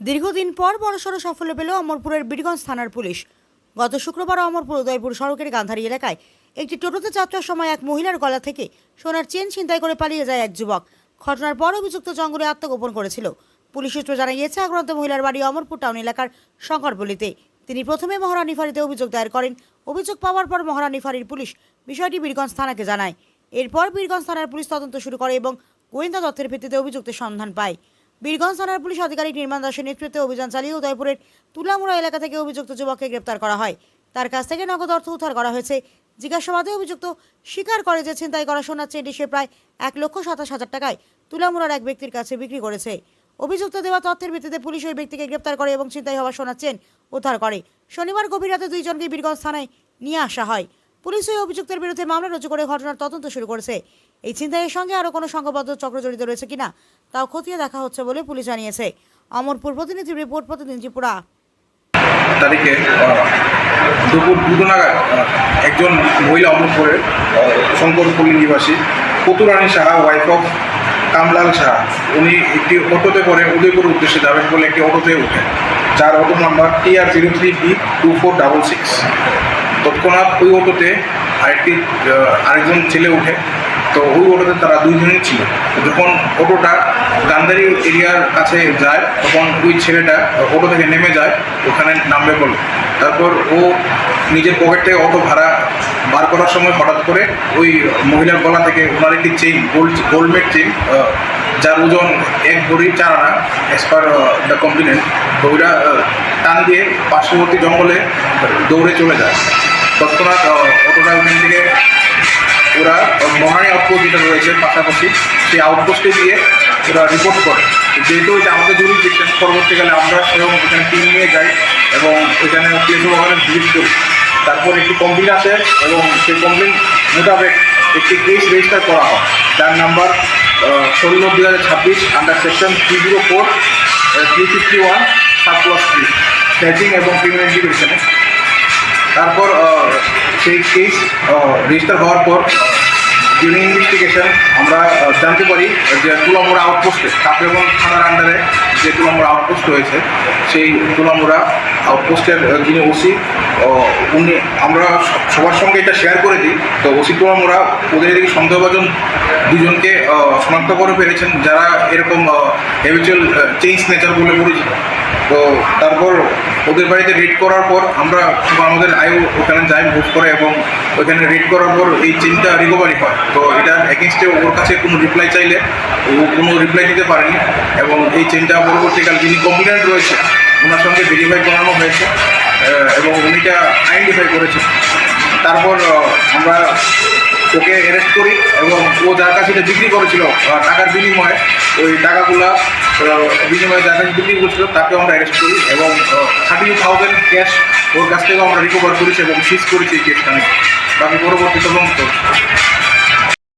দীর্ঘদিন পর বড়সড় সাফল্য পেল অমরপুরের বীরগঞ্জ থানার পুলিশ। গত শুক্রবার অমরপুর উদয়পুর সড়কের গান্ধারী এলাকায় একটি টোটোতে যাত্রার সময় এক মহিলার গলা থেকে সোনার চেন ছিনতাই করে পালিয়ে যায় এক যুবক। ঘটনার পর অভিযুক্ত জঙ্গলে আত্মগোপন করেছিল। পুলিশ সূত্র জানা গিয়েছে, আক্রান্ত মহিলার বাড়ি অমরপুর টাউন এলাকার শঙ্করপল্লীতে। তিনি প্রথমে মহারানী ফাঁড়িতে অভিযোগ দায়ের করেন। অভিযোগ পাওয়ার পর মহারানী ফাঁড়ির পুলিশ বিষয়টি বীরগঞ্জ থানাকে জানায়। এরপর বীরগঞ্জ থানার পুলিশ তদন্ত শুরু করে এবং গোয়েন্দা তথ্যের ভিত্তিতে অভিযুক্তের সন্ধান পায়। বীরগঞ্জ থানার পুলিশ আধিকারিক নির্মাণ দাসের নেতৃত্বে অভিযান চালিয়ে উদয়পুরের তুলামুড়া এলাকা থেকে অভিযুক্ত যুবককে গ্রেপ্তার করা হয়। তার কাছ থেকে নগদ অর্থ উদ্ধার করা হয়েছে। জিজ্ঞাসাবাদে অভিযুক্ত স্বীকার করে যে ছিনতাই করা সোনার চেনটি সে প্রায় 1,27,000 টাকায় তুলামুড়ার এক ব্যক্তির কাছে বিক্রি করেছে। অভিযুক্ত দেওয়া তথ্যের ভিত্তিতে পুলিশ ওই ব্যক্তিকে গ্রেপ্তার করে এবং ছিনতাই হওয়া সোনার চেন উদ্ধার করে। শনিবার গভীর রাতে দুইজনকে বীরগঞ্জ থানায় নিয়ে আসা হয়। পুলিশ ওই অভিযুক্তের বিরুদ্ধে মামলা রুজু করে ঘটনার তদন্ত শুরু করেছে। এই ছিনতাইয়ের সঙ্গে আরও কোনো সংঘবদ্ধ চক্র জড়িত রয়েছে কিনা তাও খতিয়ে দেখা হচ্ছে বলে পুলিশ জানিয়েছে। অমরপুর প্রতিনিধি রিপোর্ট, প্রতিদিন ত্রিপুরা। তারিখে দুপুর 2টা নাগাদ একজন মহিলা অমরপুরের শঙ্করপল্লী নিবাসী পুতুরানী সাহা, ওয়াইফ অফ কামলাল সাহা, উনি একটি অটোতে করে উদয়পুর উদ্দেশ্যে যাবেন বলে একটি অটোতে উঠেন, যার অটো নাম্বার TR03B2466। তৎক্ষণাৎ ওই অটোতে আরেকজন ছেলে উঠে। তো ওই অটোতে তারা দুইজনই ছিল। যখন অটোটা গান্ধারী এরিয়ার কাছে যায় তখন ওই ছেলেটা অটো থেকে নেমে যায়, ওখানে নামবে বলে। তারপর ও নিজের পকেট থেকে অটো ভাড়া বার করার সময় হঠাৎ করে ওই মহিলার গলা থেকে ওনার একটি চেইন, গোল্ডমেড চেইন, যার ওজন 1 ভরি 4 আনা অ্যাজ পার দ্য কমপ্লেন্ট, তো ওইটা টান দিয়ে পার্শ্ববর্তী জঙ্গলে দৌড়ে চলে যায়। তৎক্ষণাৎ অটোটা ওখান থেকে ওরা মহারানী আউটপোস্ট যেটা রয়েছে পাশাপাশি, সেই আউটপোস্টে গিয়ে ওরা রিপোর্ট করে। যেহেতু এটা আমাদের জুরিডিকশন, পরবর্তীকালে আমরা সেরকম ওখানে টিম নিয়ে যাই এবং ওইখানে প্লেস অফ অফেন্স ভিজিট করি। তারপর একটি কমপ্লেন আসে এবং সেই কমপ্লেন মোতাবেক একটি কেস রেজিস্টার করা হয়, যার নাম্বার 16/2026 আন্ডার সেকশন 304, 351 সাব-3 স্ন্যাচিং এবং ক্রিমিনাল ইনভেস্টিগেশনে। তারপর সেই কেস রেজিস্টার হওয়ার পর ডিউরিং ইনভেস্টিগেশন আমরা জানতে পারি যে তুলামুড়া আউটপোস্টে, কাকরাগঞ্জ থানার আন্ডারে যে তুলামুড়া আউটপোস্ট রয়েছে, সেই তুলামুড়া আউটপোস্টের যিনি ওসি, উনি, আমরা সবার সঙ্গে এটা শেয়ার করে দিই। তো ওসি তুলামুড়া ওদের এদিকে সন্দেহভাজন দুজনকে শনাক্ত করে পেরেছেন, যারা এরকম হ্যাবিচুয়াল চেইন স্ন্যাচার বলে পরিচিত। তো তারপর ওদের বাড়িতে রেড করার পর আমরা আমাদের আয়ু ওখানে যাই, মুভ করে, এবং ওইখানে রেড করার পর এই চেনটা রিকভারি হয়। তো এটার এগেনস্টে ওর কাছে কোনো রিপ্লাই চাইলে ও কোনো রিপ্লাই দিতে পারেনি, এবং এই চেনটা পরবর্তীকালে যিনি কমপ্লেন্ট রয়েছে ওনার সঙ্গে ভেরিফাই করানো হয়েছে এবং উনিটা আইডেন্টিফাই করেছে। তারপর আমরা ওকে অ্যারেস্ট করি এবং ও যার কাছে এটা বিক্রি করেছিল টাকার বিনিময়ে, ওই টাকাগুলা বিনিময়ে যার কাছে বিক্রি করেছিল তাকে আমরা অ্যারেস্ট করি এবং 32,000 ক্যাশ ওর কাছ থেকে আমরা রিকভার করেছি এবং সিজ করেছি এই কেসটা। বাকি পরবর্তী তদন্ত।